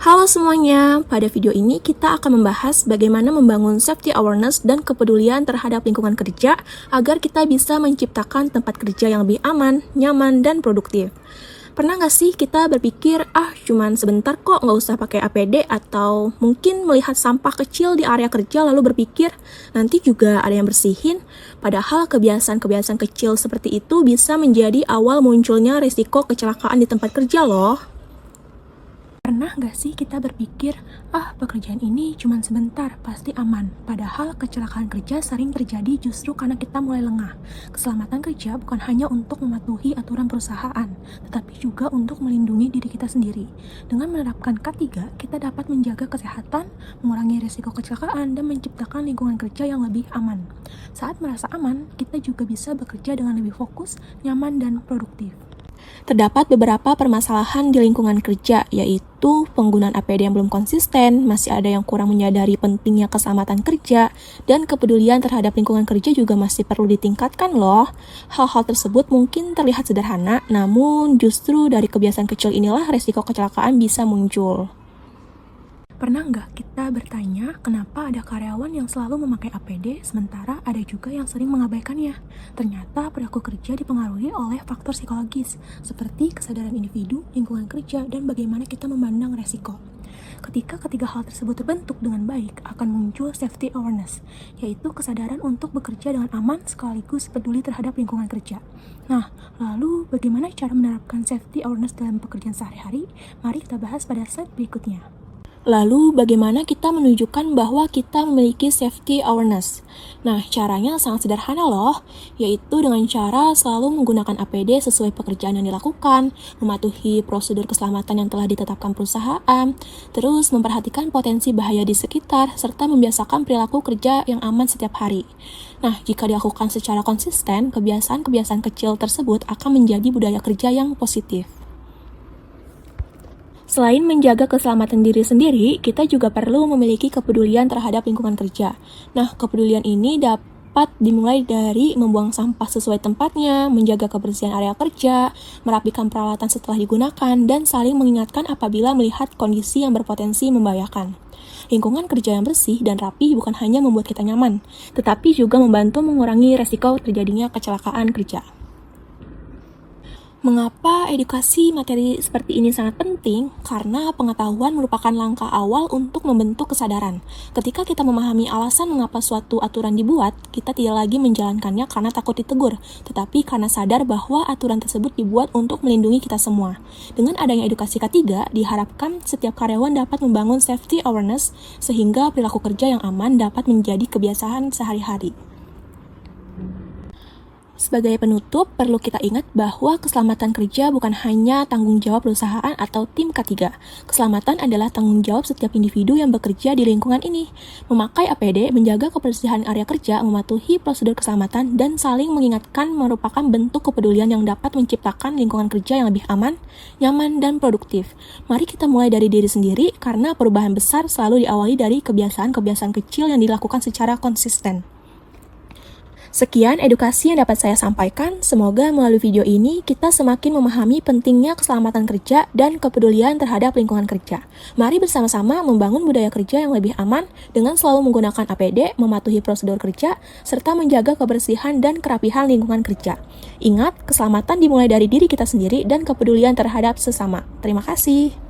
Halo semuanya, pada video ini kita akan membahas bagaimana membangun safety awareness dan kepedulian terhadap lingkungan kerja agar kita bisa menciptakan tempat kerja yang lebih aman, nyaman, dan produktif. Pernah nggak sih kita berpikir, cuman sebentar kok nggak usah pakai APD, atau mungkin melihat sampah kecil di area kerja lalu berpikir, nanti juga ada yang bersihin, padahal kebiasaan-kebiasaan kecil seperti itu bisa menjadi awal munculnya risiko kecelakaan di tempat kerja loh. Pernah nggak sih kita berpikir, pekerjaan ini cuma sebentar, pasti aman. Padahal kecelakaan kerja sering terjadi justru karena kita mulai lengah. Keselamatan kerja bukan hanya untuk mematuhi aturan perusahaan, tetapi juga untuk melindungi diri kita sendiri. Dengan menerapkan K3, kita dapat menjaga kesehatan, mengurangi risiko kecelakaan, dan menciptakan lingkungan kerja yang lebih aman. Saat merasa aman, kita juga bisa bekerja dengan lebih fokus, nyaman, dan produktif. Terdapat beberapa permasalahan di lingkungan kerja, yaitu penggunaan APD yang belum konsisten, masih ada yang kurang menyadari pentingnya keselamatan kerja, dan kepedulian terhadap lingkungan kerja juga masih perlu ditingkatkan loh. Hal-hal tersebut mungkin terlihat sederhana, namun justru dari kebiasaan kecil inilah resiko kecelakaan bisa muncul. Pernah nggak kita bertanya kenapa ada karyawan yang selalu memakai APD sementara ada juga yang sering mengabaikannya? Ternyata perilaku kerja dipengaruhi oleh faktor psikologis seperti kesadaran individu, lingkungan kerja, dan bagaimana kita memandang resiko. Ketika ketiga hal tersebut terbentuk dengan baik, akan muncul safety awareness, yaitu kesadaran untuk bekerja dengan aman sekaligus peduli terhadap lingkungan kerja. Nah, lalu bagaimana cara menerapkan safety awareness dalam pekerjaan sehari-hari? Mari kita bahas pada slide berikutnya. Lalu, bagaimana kita menunjukkan bahwa kita memiliki safety awareness? Nah, caranya sangat sederhana loh, yaitu dengan cara selalu menggunakan APD sesuai pekerjaan yang dilakukan, mematuhi prosedur keselamatan yang telah ditetapkan perusahaan, terus memperhatikan potensi bahaya di sekitar, serta membiasakan perilaku kerja yang aman setiap hari. Nah, jika dilakukan secara konsisten, kebiasaan-kebiasaan kecil tersebut akan menjadi budaya kerja yang positif. Selain menjaga keselamatan diri sendiri, kita juga perlu memiliki kepedulian terhadap lingkungan kerja. Nah, kepedulian ini dapat dimulai dari membuang sampah sesuai tempatnya, menjaga kebersihan area kerja, merapikan peralatan setelah digunakan, dan saling mengingatkan apabila melihat kondisi yang berpotensi membahayakan. Lingkungan kerja yang bersih dan rapi bukan hanya membuat kita nyaman, tetapi juga membantu mengurangi resiko terjadinya kecelakaan kerja. Mengapa edukasi materi seperti ini sangat penting? Karena pengetahuan merupakan langkah awal untuk membentuk kesadaran. Ketika kita memahami alasan mengapa suatu aturan dibuat, kita tidak lagi menjalankannya karena takut ditegur, tetapi karena sadar bahwa aturan tersebut dibuat untuk melindungi kita semua. Dengan adanya edukasi K3, diharapkan setiap karyawan dapat membangun safety awareness sehingga perilaku kerja yang aman dapat menjadi kebiasaan sehari-hari. Sebagai penutup, perlu kita ingat bahwa keselamatan kerja bukan hanya tanggung jawab perusahaan atau tim K3. Keselamatan adalah tanggung jawab setiap individu yang bekerja di lingkungan ini. Memakai APD, menjaga kebersihan area kerja, mematuhi prosedur keselamatan, dan saling mengingatkan merupakan bentuk kepedulian yang dapat menciptakan lingkungan kerja yang lebih aman, nyaman, dan produktif. Mari kita mulai dari diri sendiri, karena perubahan besar selalu diawali dari kebiasaan-kebiasaan kecil yang dilakukan secara konsisten. Sekian edukasi yang dapat saya sampaikan. Semoga melalui video ini kita semakin memahami pentingnya keselamatan kerja dan kepedulian terhadap lingkungan kerja. Mari bersama-sama membangun budaya kerja yang lebih aman dengan selalu menggunakan APD, mematuhi prosedur kerja, serta menjaga kebersihan dan kerapihan lingkungan kerja. Ingat, keselamatan dimulai dari diri kita sendiri dan kepedulian terhadap sesama. Terima kasih.